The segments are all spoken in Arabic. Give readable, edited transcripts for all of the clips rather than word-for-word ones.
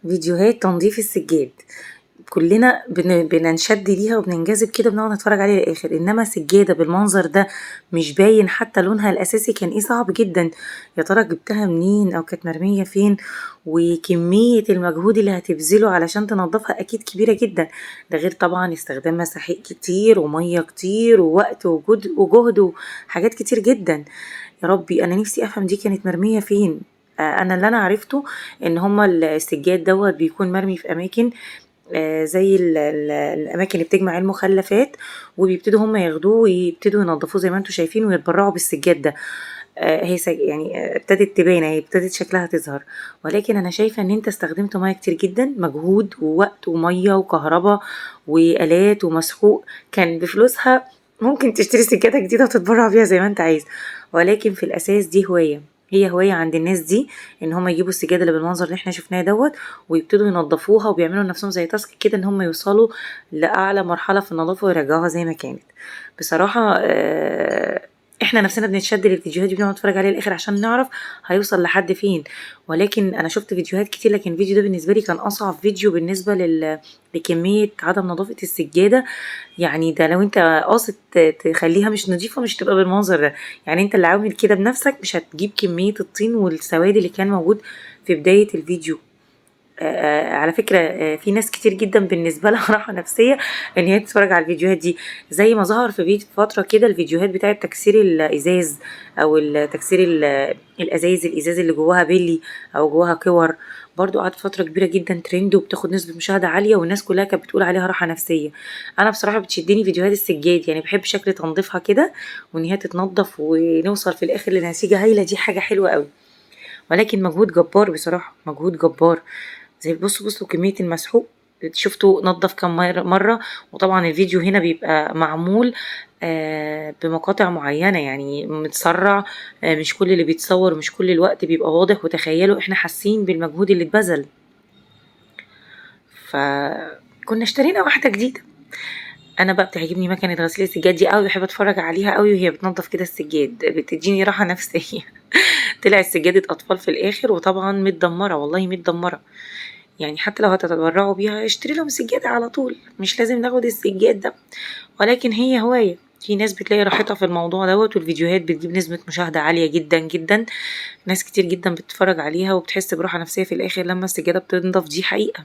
فيديوهات تنظيف السجاد كلنا بننشد ليها وبننجذب كده بنقعد نتفرج عليها للاخر، انما سجاده بالمنظر ده مش باين حتى لونها الاساسي كان ايه صعب جدا. يا ترى جبتها منين او كانت مرميه فين؟ وكميه المجهود اللي هتبذله علشان تنظفها اكيد كبيره جدا، ده غير طبعا استخدام مساحيق كتير وميه كتير ووقت وجهد وحاجات كتير جدا. يا ربي انا نفسي افهم دي كانت مرميه فين. انا اللي انا عرفته ان هما السجاد دوت بيكون مرمي في اماكن زي الاماكن اللي بتجمع المخلفات، وبيبتدوا هم ياخدوه ويبتدوا ينظفوه زي ما انتم شايفين ويتبرعوا بالسجاد ده. هي يعني ابتدت تبان، هي ابتدت شكلها تظهر، ولكن انا شايفه ان انت استخدمت ميه كتير جدا، مجهود ووقت وميه وكهرباء والات ومسحوق، كان بفلوسها ممكن تشتري سجاده جديده وتتبرع بيها زي ما انت عايز. ولكن في الاساس دي هوايه، هي هوايه عند الناس دي ان هم يجيبوا السجاده اللي بالمنظر اللي احنا شفناه دوت ويبتدوا ينظفوها وبيعملوا لنفسهم زي تاسك كده ان هم يوصلوا لاعلى مرحله في النظافه ويرجعوها زي ما كانت. بصراحه احنا نفسنا بنتشد للفيديوهات دي بنقعد نتفرج عليها للاخر عشان نعرف هيوصل لحد فين. ولكن انا شفت فيديوهات كتير، لكن الفيديو ده بالنسبه لي كان اصعب فيديو بالنسبه لكميه عدم نظافه السجاده. يعني ده لو انت قاصد تخليها مش نظيفه مش تبقى بالمنظر ده، يعني انت اللي عامل كده بنفسك مش هتجيب كميه الطين والسواد اللي كان موجود في بدايه الفيديو. على فكرة في ناس كتير جدا بالنسبة لها راحة نفسية ان هي تتفرج على الفيديوهات دي، زي ما ظهر في فترة كده الفيديوهات بتاعة تكسير الازاز او تكسير الازاز اللي جواها بيلي او جواها كور، برضو قعدت فترة كبيرة جدا ترند وبتاخد نسبة مشاهدة عالية والناس كلها كانت بتقول عليها راحة نفسية. انا بصراحة بتشدني فيديوهات السجاد، يعني بحب شكل تنظيفها كده وان هي تتنضف ونوصل في الاخر لنتيجة هايلة، دي حاجة حلوة قوي. ولكن مجهود جبار بصراحة، مجهود جبار. زي بصوا كمية المسحوق، شفتوا نظف كم مرة. وطبعا الفيديو هنا بيبقى معمول بمقاطع معينة يعني متسرع، مش كل اللي بيتصور مش كل الوقت بيبقى واضح، وتخيلوا احنا حاسين بالمجهود اللي اتبذل. فكنا اشترينا واحدة جديدة. انا بقى بتعجبني مكنة غسيل السجاد دي قوي، بحب اتفرج عليها قوي وهي بتنظف كده السجاد، بتديني راحة نفسية. طلعت سجادة اطفال في الاخر وطبعا متدمرة، والله متدمرة. يعني حتى لو هتتبرعوا بيها اشتري لهم سجادة على طول، مش لازم ناخد السجاد ده. ولكن هي هواية، في ناس بتلاقي راحتها في الموضوع دوت، والفيديوهات بتجيب نسبة مشاهدة عالية جدا جدا، ناس كتير جدا بتتفرج عليها وبتحس براحة نفسية في الآخر لما السجادة بتنضف، دي حقيقة.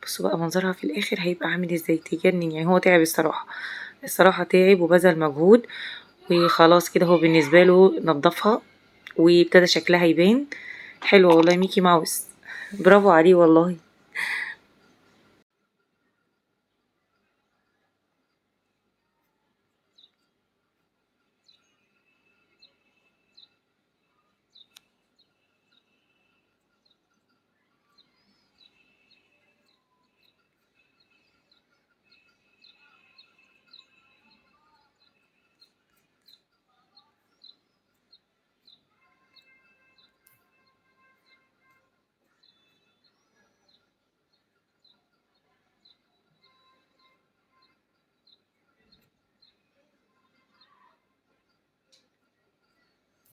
بصوا بقى منظرها في الآخر هيبقى عامل ازاي، تجنن. يعني هو تعب الصراحة، الصراحة تعب وبذل مجهود، وخلاص كده هو بالنسبة له نضفها وابتدى شكلها يبان. حلوة والله، ميكي ماوس، برافو عليه والله.